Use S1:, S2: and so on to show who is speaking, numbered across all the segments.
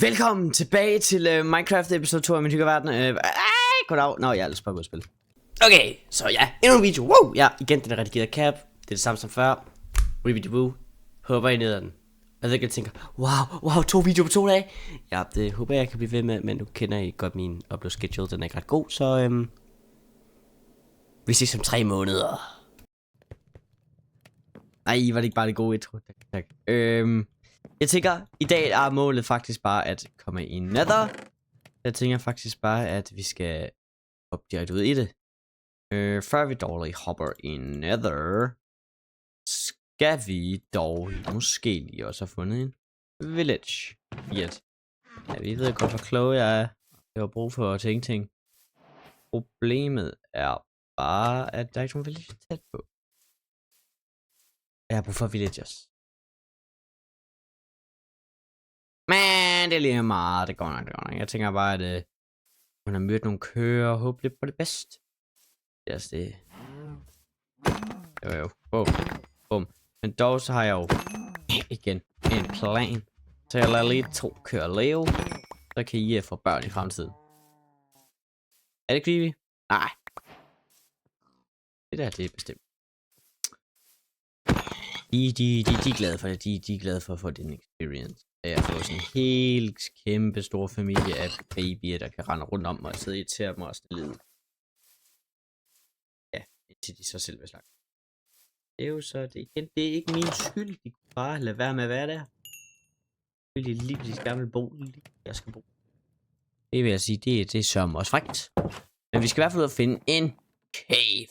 S1: Velkommen tilbage til Minecraft episode 2 af min hyggeverden. Goddag. Nå, jeg er lidt på at spille. Okay, så ja, endnu en video. Wow, ja, igen den redigerede cap. Det er det samme som før. Woo. Håber I ned den. Jeg ved ikke, jeg tænker, wow, 2 videoer på 2 dage. Ja, det håber jeg kan blive ved med, men nu kender I godt min upload schedule. Den er ikke ret god, så vi ses om 3 måneder. Nej, var det ikke bare det gode intro? Tak. Jeg tænker, i dag er målet faktisk bare at komme i Nether. Jeg tænker faktisk bare, at vi skal hoppe direkte ud i det. Før vi dog hopper i Nether, skal vi dog måske lige også have fundet en village. Ja, vi ved godt, hvor klog jeg er. Jeg har brug for at tænke ting. Problemet er bare, at der er ikke nogen village tæt på. Jeg har brug for villagers. Men det er lige meget, det går nok. Jeg tænker bare, at hun har mødt nogle køer og håber lidt på det bedste. Det er altså det. Jo. Bum. Men dog så har jeg jo igen en plan. Så jeg lader lige 2 køer leve. Så kan I få børn i fremtiden. Er det creepy? Nej. Det der, det er bestemt. De er glade for det. De er glade for at få den experience. Jeg får sådan en helt kæmpe stor familie af babyer, der kan rende rundt om mig og sidde og irritere dem og stille ud. Ja, indtil de så selv vil snakke. Det er jo så, det er ikke min skyld. De kunne bare lade være med at være der. Det er lige de gamle bolig, jeg skal bo. Det vil jeg sige, det er sørme også frækt. Men vi skal i hvert fald ud og finde en cave.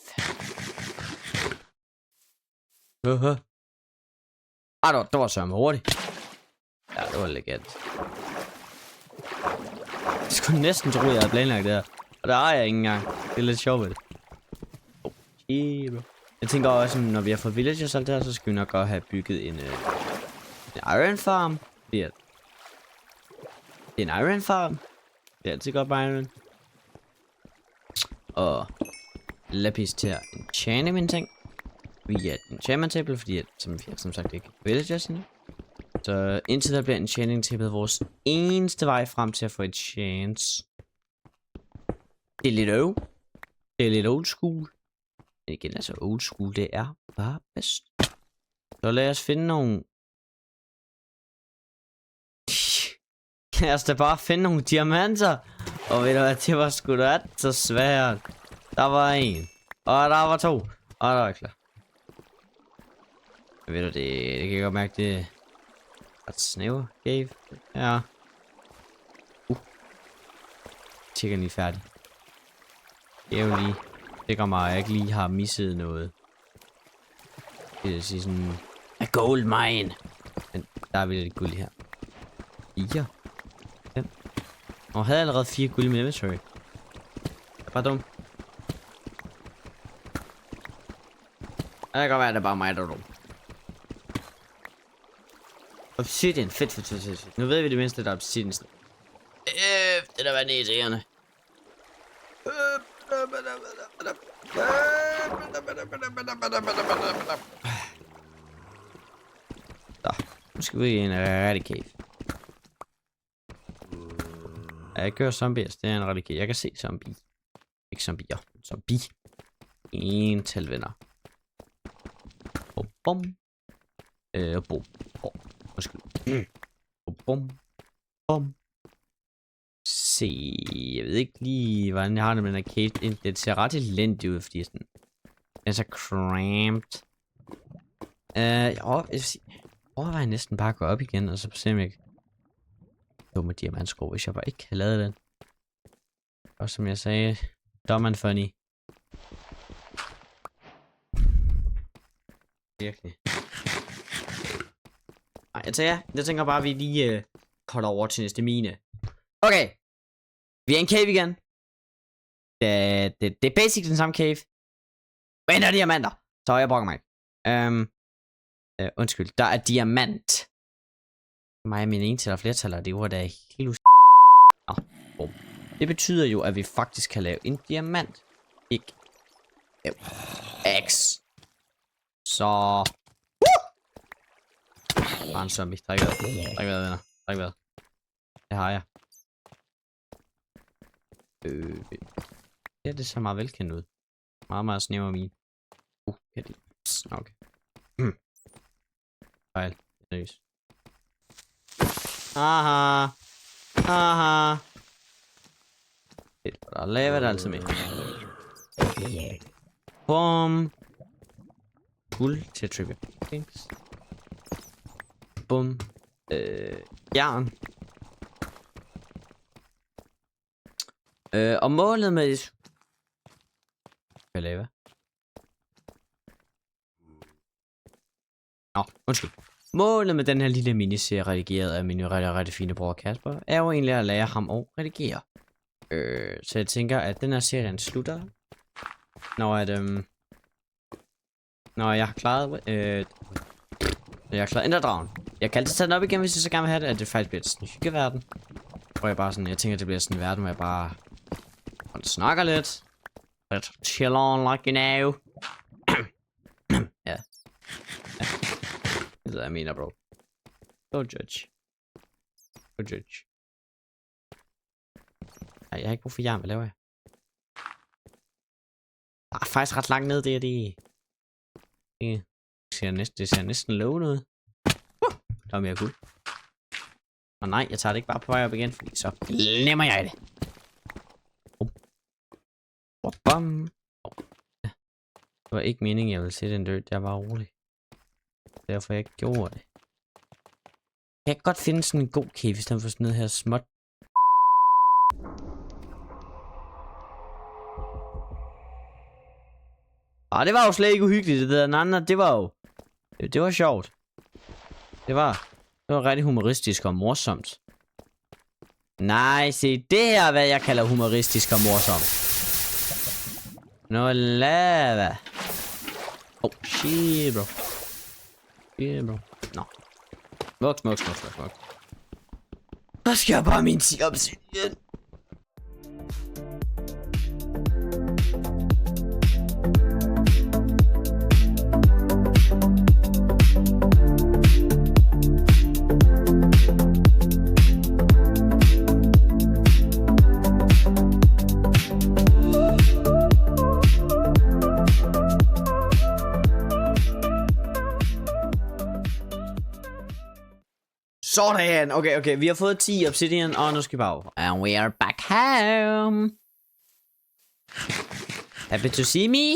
S1: Det var sørme hurtigt. Ja, det var elegant. Jeg skulle næsten tro, jeg havde planlagt det her. Og der er jeg ikke engang. Det er lidt sjovt ved det. Okay, bro. Jeg tænker også, når vi har fået villagers og alt det her, så skal vi nok godt have bygget en iron farm. Det er en iron farm. Det er altid godt med iron. Og lapis til at enchante mine ting. Vi er et enchantment table, fordi som sagt ikke villagers endnu. Så indtil der bliver enchanting table vores eneste vej frem til at få et chance. Det er lidt old school. Men igen, altså old school, det er bare bedst. Så lad os finde nogle... Lad os da bare finde nogle diamanter. Og ved du hvad, det var sgu da så svært. Der var 1. Og der var 2. Og der var klar. Ved du, det kan jeg godt mærke, det... Ret snæver cave. Ja. Tjekker lige færdig. Det er jo lige. Sikker mig, at jeg ikke lige har misset noget. Det vil sige sådan... A gold mine. Men der er vel lidt guld her. 4. 5. Og havde allerede 4 guld i min inventory. Det er bare dumt. Det kan godt være, at det er bare mig, der er dum. Obsidian, fedt. Nu ved vi det mindste, der er obsidian. Det der var den irriterende. Så, nu skal vi i en rigtig cave. Jeg gør zombies, det er en rigtig cave. Jeg kan se zombie. Ikke zombier, zombie. En tal venner. Bum. Bum. Bum. Se, jeg ved ikke lige, hvordan jeg har det med den her cave. Det ser ret elendigt ud, fordi sådan... Den er så cramped. Jeg overvejer næsten bare at gå op igen, og så se om jeg ikke... Dumme diamantskov, hvis jeg bare ikke havde lavet den. Og som jeg sagde, dumb and funny. Virkelig. Nej, jeg tænker bare, at vi lige holder over til næste mine. Okay. Vi er i en cave igen. Det er basic den samme cave. Men der er diamanter. Så jeg brokker mig ikke. Undskyld, der er diamant. Mig og mine ental og flertaller, det var da helt Det betyder jo, at vi faktisk kan lave en diamant. Ikke. X. Så. Bare en zombie. Træk vejret, venner. Træk vejret. Det har jeg. Det ser meget velkendt ud. Meget, meget snæver min. Kan det... Okay. Fejl. Seriøst. Aha. Aha. Det der laver det altså med. Bum. Guld til trivia. Thanks. Bum. Jern. Og målet med... Hvad laver? Nå, undskyld. Målet med den her lille miniserie, redigeret af min rigtig fine bror Kasper, er jo egentlig at lære ham at redigere. Så jeg tænker, at den her serien slutter, når jeg har klaret, Enderdragen. Jeg kan altid tage den op igen, hvis jeg så gerne vil have det, at det faktisk bliver sådan en hyggeverden. Hvor jeg tænker, at det bliver sådan en verden, hvor jeg bare snakker lidt. Let's chill on like you know. Ja. Det er det, jeg mener, bro. Don't judge. Don't judge. Nej, jeg har ikke brug for jern. Hvad laver jeg? Der er faktisk ret langt ned, det ser næsten lovende ud. Der er mere guld. Og nej, jeg tager det ikke bare på vej op igen, fordi så glemmer jeg det. Bum. Det var ikke meningen, jeg ville se den død. Jeg var rolig. Derfor jeg ikke gjorde det. Jeg kan godt finde sådan en god cave, i stedet for sådan noget her småt. Det var jo slet ikke uhyggeligt, det der. Nej, det var jo... Det var sjovt. Det var rigtig humoristisk og morsomt. Nej, se, det her er, hvad jeg kalder humoristisk og morsomt. Nå, lava. Shit, bro. Shit, bro. Nå. Smuk. Så skal jeg bare min sige obsidian. Sådan, okay, vi har fået 10 obsidian, og nu skal vi bare. And we are back home. Happy to see me?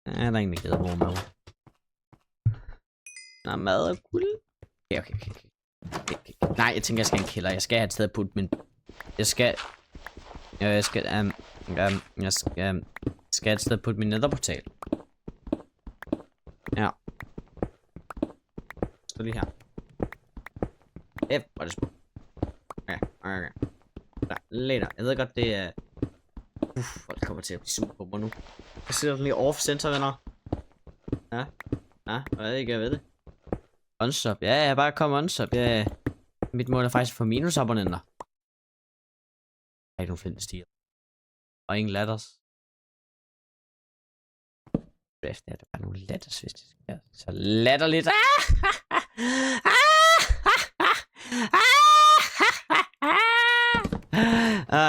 S1: Der er ingen glæder på mad. Der er mad og guld. Okay. Nej, jeg tænker, jeg skal have en kælder. Jeg skal have et sted at putte min... Jeg skal have et sted at putte min netherportal. Ja. Stå lige her. Hvor er det smukt. Okay. Later. Jeg ved godt, det er... folk kommer til at blive super på mig nu. Jeg sætter den lige off-center, venner. Ja, jeg ved det. Unsub. Ja, jeg bare kom unsub. Ja. Mit mål er faktisk at få minusabonnenter. Der er ikke nogen flintestiger. Og ingen ladders. Efter er der bare nogle ladders, hvis det skal. Så latterligt.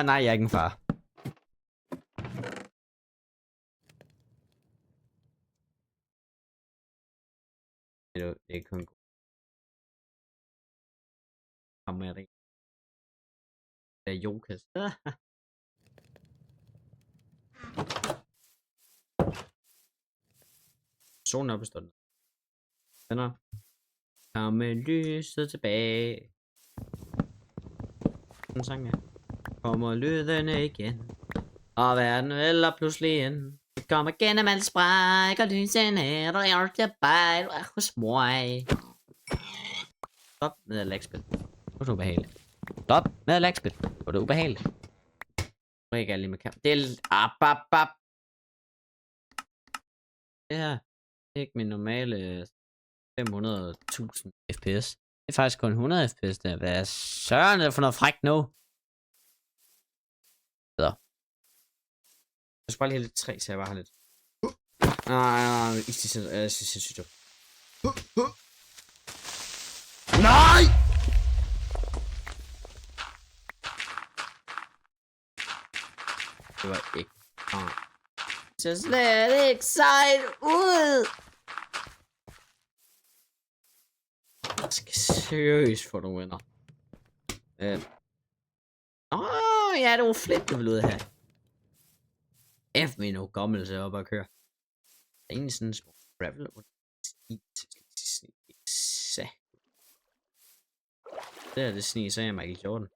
S1: Nej, jeg er ikke en far. Det er kun god. Kom med det. Det er Jokas. Solen er bestået. Venner. Kom med lyset tilbage. Den sang er. Kommer lydene igen. Og verden vælter pludselig ind. Det kommer gennem alt spræk og lysene. Og jeg er tilbage hos mig. Stop med at lægge spil. Det er ubehageligt. Stop med at lægge spil. Det er ubehageligt. Jeg ikke lige med kamp. Det er... Det her. Det er ikke min normale 500.000 fps. Det er faktisk kun 100 fps der. Hvad er søren er det for noget frækt nu? Så. Jeg skal bare lige have lidt træ, så jeg bare har lidt. Nej, det er sindssygt. ser slet ikke sejt ud. Jeg skal seriøst få nogle venner. Ja, det var fedt, du ville ud her. F med noget gammelse op at køre. Der er egentlig sådan en små gravel. Det er det sne, så er jeg Michael Jordan.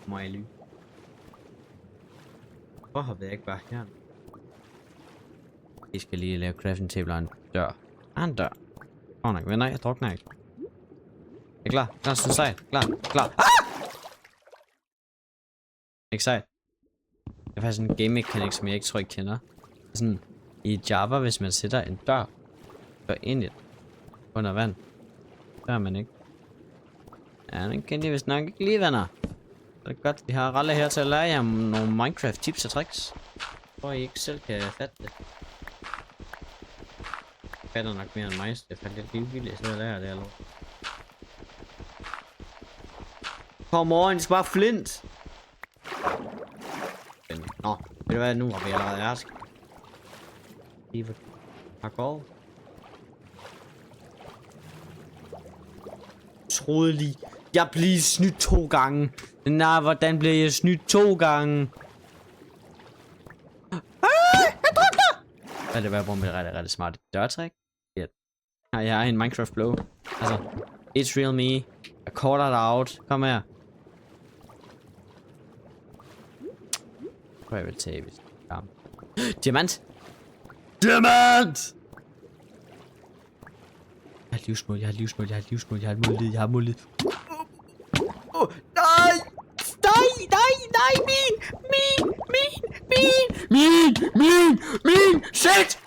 S1: Må jeg lyve? Hvor har jeg ikke bare her? Vi skal lige lave crafting table og en dør. En dør. Nok, venner, jeg drukner ikke. Jeg er klar. Klar, sådan sejt. Klar. Ikke sejt. Det er faktisk en game mechanic, som jeg ikke tror, jeg kender. Sådan, i Java, hvis man sætter en dør ind i under vand, så er man ikke. Ja, den kendte jeg vist nok ikke lige, venner. Det er godt, vi har Ralle her til at lære jer nogle Minecraft tips og tricks. Hvor I ikke selv kan fatte det. Jeg fatter nok mere end mig, så det er faktisk lidt vildt, så jeg lærer det allerede. Kom on, det skal bare flint. Nå, ved du hvad, nu har vi allerede ærsk. Lige parkour. Troede lige, jeg blev snydt 2 gange. Nej, hvordan blev jeg snydt 2 gange? Jeg drukner! Er det bare med rigtig smart dørtræk? Ja. Jeg har en Minecraft blow. Altså, it's real me. Jeg caller dig out. Kom her. Prøv at tage hvis diamant! Diamant! Jeg har livsmål, jeg har mulighed. Nej! Min! Shit!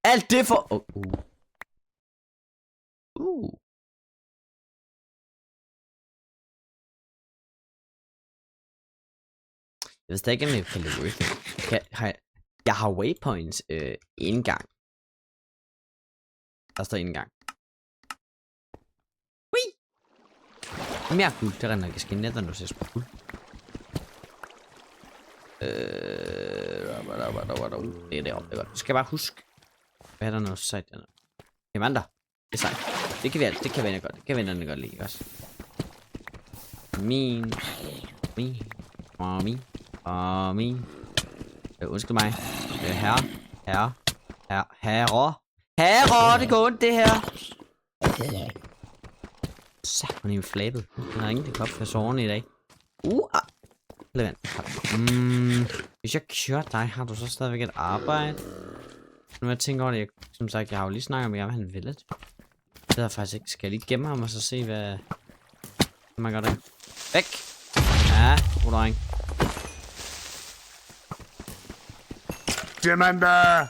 S1: Alt det for... Jeg ved ikke, om jeg kan lide jeg har waypoints en gang. Der står en gang. Ui! Mere guld, det render ikke skin netter, nu ser jeg guld. Det er deroppe, det er godt. Du skal bare huske. Hvad er der noget sejt dernede? Diamanter. Det er sejt. Det kan vi alt. Det kan vende godt. Det kan vende godt lide også. Min. Undskyld mig. Herre, det går ondt, det her. Så, hun er jo flabet. Den har ingen kop for sårene i dag. Hvis jeg kører dig, har du så stadigvæk et arbejde? Nu jeg tænker over det, som sagt, jeg har jo lige snakket om, at jeg vil have en village. Det er faktisk ikke. Skal jeg lige gemme ham og så se, hvad man gør der? Væk! Ja, god dreng. Diamanter!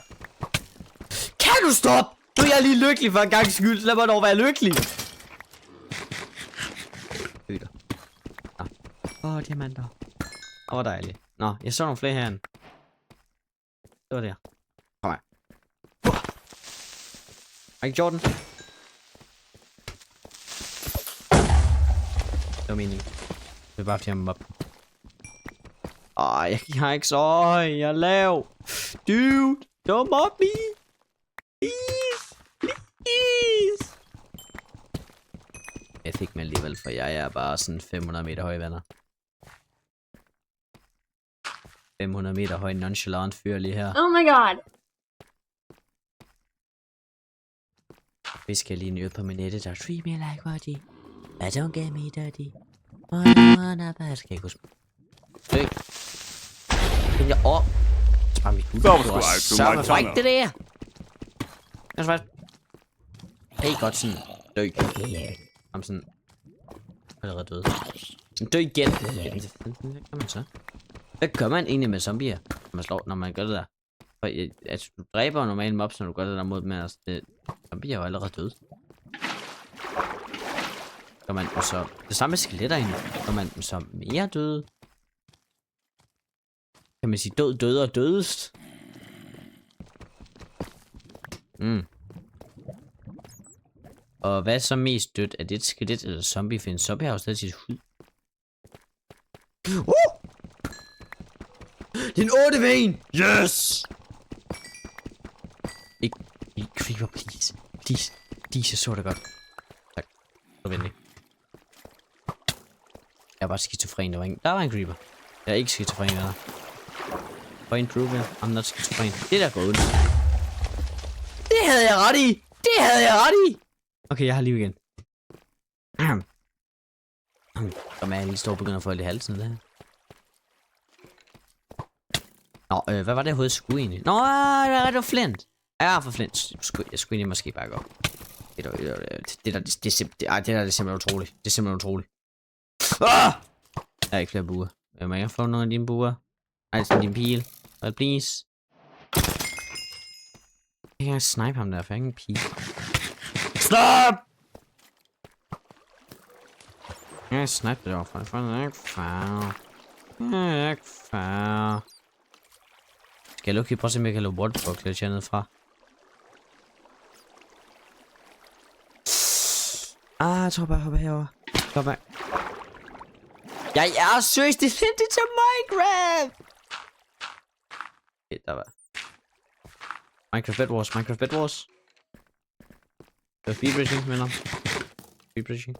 S1: Kan du stoppe? Nu er jeg lige lykkelig for en gang skyld. Lad mig dog være lykkelig. Diamanter. Hvor dejligt. Nå, jeg så nogle flere herinde. Det var det her. Kom her. Michael Jordan. Det var meningen. Det var bare fordi jeg må op. Jeg har ikke så høj. Jeg er lav. Dude, don't mob me. Please. Jeg fik mig alligevel, for jeg er bare sådan 500 meter høj, venner. 500 meter høj nonchalant fyr lige her.
S2: Oh my god.
S1: Vi skal lige ned på min nettet, der treat me like Roddy. I don't get me dirty. Wanna bad. Skal jeg huske. Hey. Jeg op. Spar mit hud. Så var ikke det der. Jeg skal hey, godt sådan. Dø. Om sådan. Allerede død. Dø igen. Hvad gør man så? Hvad gør man egentlig med zombier, når man gør det der? For altså, du dræber normalt mobs, når du gør det der mod dem, altså, zombier er jo allerede døde. Gør man så det samme med skeletter egentlig? Gør man så mere døde? Kan man sige død og dødest? Og hvad er så mest dødt? Er det et skelet eller zombie? For en zombie har jo stadig sit hud. Det er en 8 ved en! Yes! Ikke creeper, please. Please, jeg så det godt. Tak. Så venlig. Jeg er bare skizofren, der var en creeper. Jeg er ikke skizofren, der. Point proven, I'm not skizofren. Det der går ud. Det havde jeg ret i! Okay, jeg har liv igen. Som er lige står og begynder at få lidt i halsen der. Nå, hvad var det overhovedet skulle egentlig? Nå, det var flint. Jeg har for flint. Jeg skulle egentlig måske bare gå. Det er simpelthen utroligt. Det er simpelthen utroligt. Ah! Der er ikke flere buer. Må jeg få nogle af dine buer? Nej, det er din pil. Please. Jeg kan ikke snipe ham der, for jeg har ingen pil. Stop! Jeg snipe det overfra. For det er ikke fair. Det er ikke fair. Skal jeg lukke? Prøv at se, om jeg kan lave wallbox lidt hernede fra. Jeg tror bare, jeg hopper herover. Hopper. Jeg er seriøst, det er til Minecraft! Okay, der var... Minecraft Bed Wars. Det var speedbridging, venner. Speedbridging.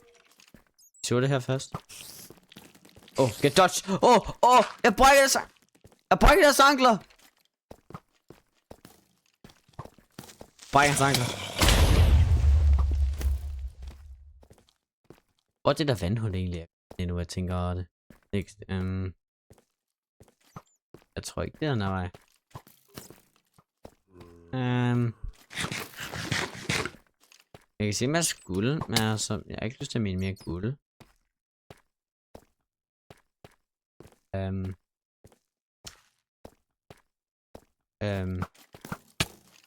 S1: Så det her først. Get dodge! Jeg brækker deres ankler! Brækker hans ankler. Hvor er det der vandhul egentlig? Det er nu, jeg tænker over det. Jeg tror ikke, det er den her vej. Jeg kan se en masse guld, men altså, jeg har ikke lyst til at mene mere guld.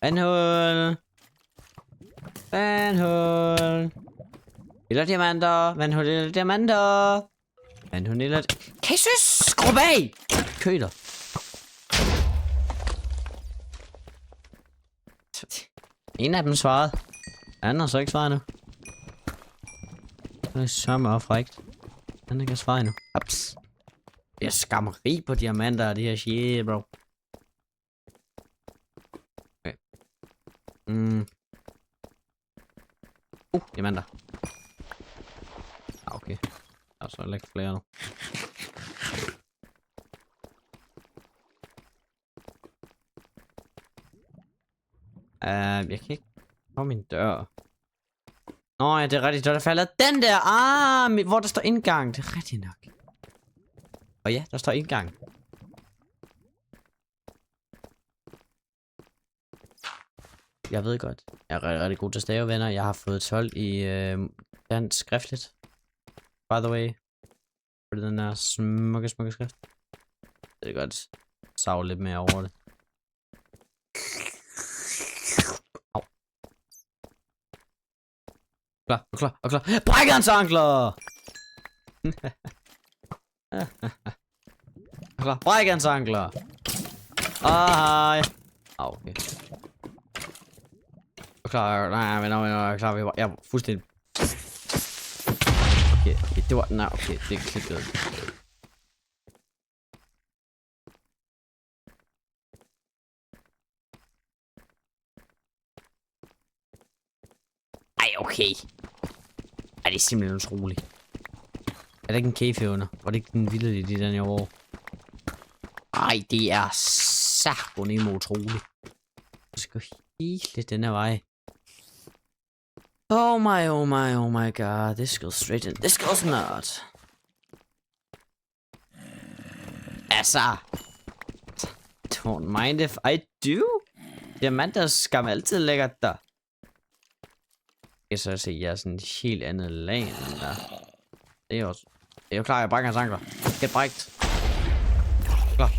S1: Vandhul! Eller diamanter! Vandhul eller diamanter! Vandhul eller... Jesus! Skrub af! Køler! En af dem svarede. Han har så ikke svaret nu. Det er sørme og frækt. Han ikke har svaret endnu. Ups. Jeg er skammeri på diamanter og det her shit, bro. Okay. Diamanter. Okay. Der er så ikke flere nu. Jeg kan ikke på min dør. Nå ja, det er rigtigt. Der falder den der. Hvor der står indgang. Det er rigtigt nok. Og ja, der står indgang. Jeg ved godt. Jeg er rigtig god til stave, venner. Jeg har fået 12 i dansk skriftligt. By the way. For den der smukke skrift. Det er godt. Savle lidt mere over det. Klar. Bræk hans ankler! Klar, bræk hans ankler! Hej! Okay. Klar, nej, klar, jeg er fuldstændig... Okay, det var... Nej, okay, det er klikket. Okay. Ej, det er simpelthen utroligt. Er der ikke en cave herunder? Var det ikke den vilde i den her år? Ej, det er sagonemo utroligt. Jeg skal hele den her vej. Oh my god. This goes straight in. This goes not. Altså. Don't mind if I do. Diamanter skam altid lækkert der. Jeg kan så se, jeg er sådan et helt andet lag end der. Det er også... Det er jo klar, jeg brækker hans ankler. Get brækt. Klar.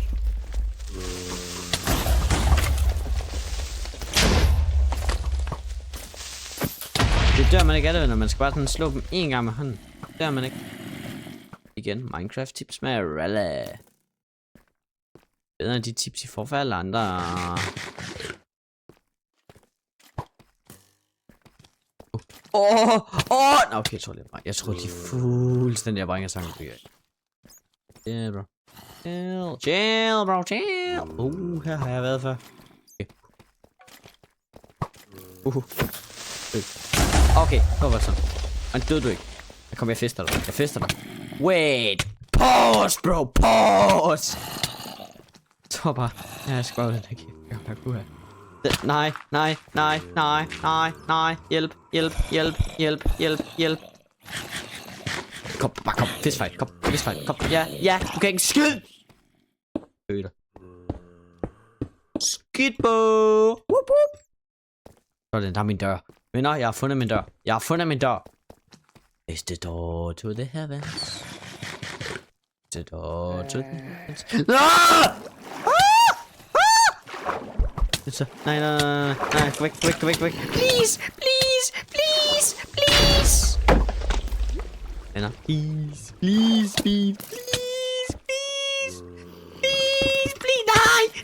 S1: Det dør man ikke af det, når man skal bare sådan slå dem en gang med hånden. Det dør man ikke. Igen, Minecraft tips med Ralla. Bedre end de tips, I får for alle andre. Nå, okay, jeg tror de fuldstændig er brænger sangen. Chill, bro. Chill, bro, chill. Her har jeg været før. Okay, det var sådan. Men døde du ikke? Jeg fester dig. Wait! Pause, bro! Pause! Jeg tror bare... Jeg skal bare den her kæft. Nej. Hjælp. Kom, fistfight. Kom. Ja, du kan ikke skide! Øder. Skidt på! Whoop. Sådan, der er min dør. Venner, jeg har fundet min dør. Is the door to the heavens? The door to the heavens? Nej, væk. Please. Venner, please.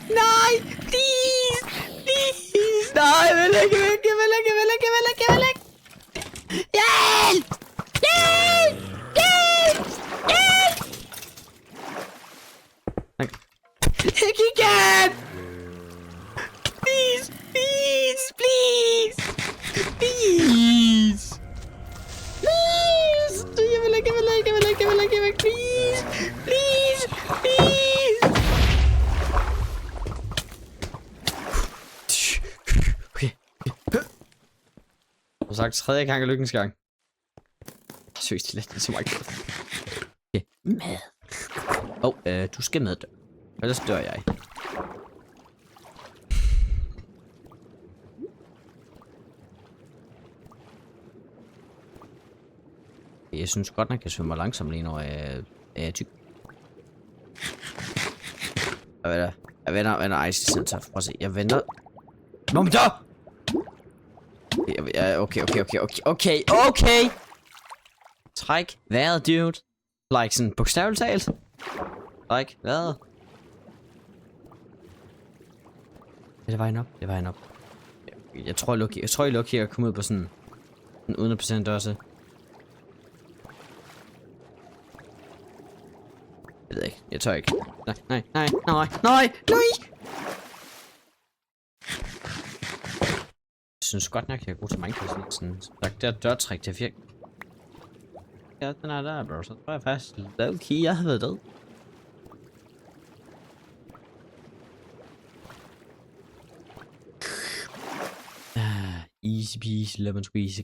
S1: Nej, please. Nej, jeg vil ikke. Hjælp! Ikke igen! Please! Jeg vil ikke. Please! Okay. Som sagt, 3. gang er lykkens gang. Seriøst, det er så meget. Okay. Mad. Du skal med. Ellers dør jeg. Jeg synes godt nok, jeg svømmer langsomt lige når jeg er tyk. Jeg venter Ice Center. Prøv at se, jeg venter. Nå, men der! Okay. Træk vejret, dude. Like sådan bogstaveligt talt. Like vejret. Det er vejen op. Jeg tror, Lucky er kommet ud på sådan en 100% også. Jeg ved ikke. Jeg tør ikke. Nej. Jeg synes godt nok, jeg er god til Minecraft. Sådan der dørtræk til virke. Ja, den er der, bro. Så tror jeg faktisk, low-key, jeg havde været død. Easy peasy, lemon squeezy.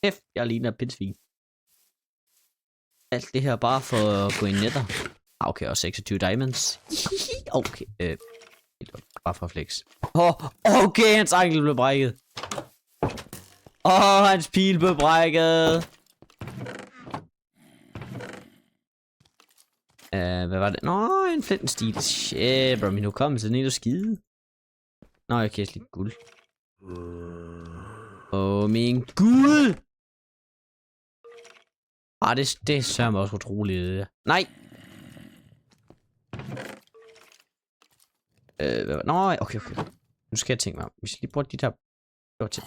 S1: Kæft, jeg ligner pindsvin. Alt det her bare for at gå i netter. Okay, og 26 diamonds. Okay, bare for flex. Okay, hans ankel blev brækket. Hans pil blev brækket. Hvad var det? Nå, en flintenstil. Shit, bro, min hukommelse, den er jo skide. Nå, jeg kan lige guld. Min gud! Det sørger også utroligt. Nej! Nå, okay. Nu skal jeg tænke mig om. Hvis jeg lige bruger de der... Det var tæt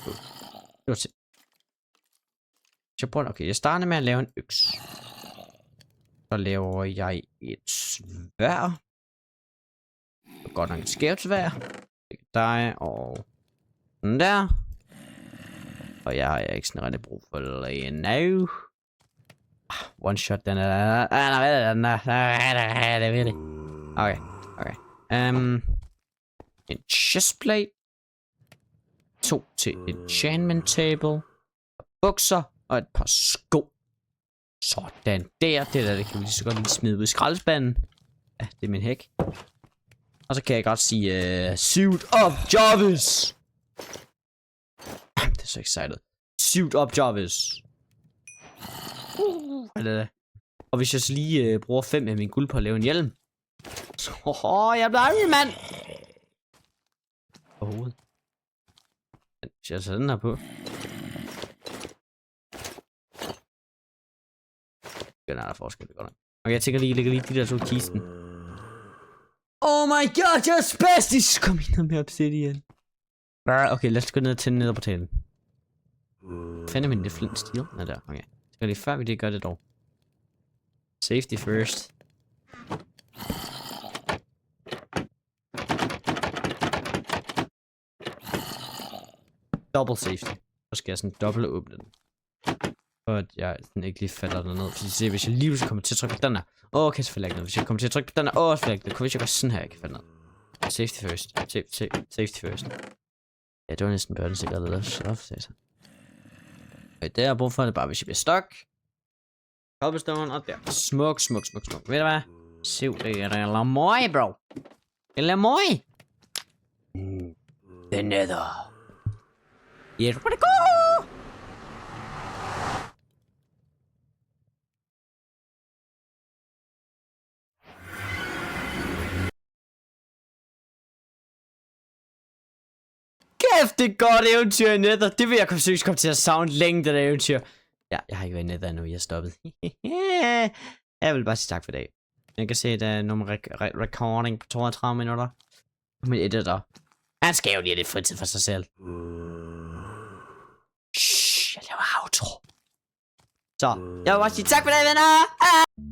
S1: på. Okay, jeg starter med at lave en øks. Så laver jeg et sværd. Godt nok et skævt sværd. Dig og... den der. Og jeg har ikke sådan rigtig brug for lige nu. One shot, den er... det ved det. Okay. En chestplate. 2 til enchantment table. Bukser og et par sko. Sådan der. Det kan vi lige så godt lige smide ud i skraldespanden. Ja, det er min hæk. Og så kan jeg godt sige suit up Jarvis. Det er så excited. Suit up Jarvis. Og hvis jeg så lige bruger 5 af min guld på at lave en hjelm. Så jeg bliver Iron Man. Overhovedet. Hvis jeg sætter den her på. Den er der forskel, det godt nok. Okay, jeg tænker lige, lægger lige de der 2 kisten. Oh my god, jeg er spastisk! Kom ind med obsidian. Okay, lad os gå ned til nederportalen. Finder min det flint steel? Nå der, okay. Skal lige før vi det gør det dog. Safety first. Double safety. Så skal jeg sådan dobbelt åbne den. For at jeg sådan ikke lige falder derned. Fordi se, hvis jeg lige pludselig kommer til at trykke på den her. Okay, selvfølgelig ikke noget. Hvis jeg kommer til at trykke på den her. Selvfølgelig ikke noget. Hvis jeg gør sådan her, jeg kan falde ned. Safety first. Safety first. Ja, det var næsten børnesikkert det der. Shut up, sagde jeg. Okay, det jeg har brug for, det bare, hvis jeg bliver stuck. Cobblestone op der. Smuk. Ved du hvad? Siv, det er Lamoy, bro. Det er Lamoy. The nether. Yes, where to go? Kæft, det er godt eventyr i nether. Det vil jeg seriøst komme til at savne længe, det der eventyr. Ja, jeg har ikke været i nether endnu, jeg er stoppet. Jeg vil bare sige tak for i dag. Jeg kan se, at der er nogle recording på 32 minutter. Min editor. Han skal jo lige have lidt fritid for sig selv. Shh, jeg laver outro. Så, jeg vil bare sige tak for i dag, venner.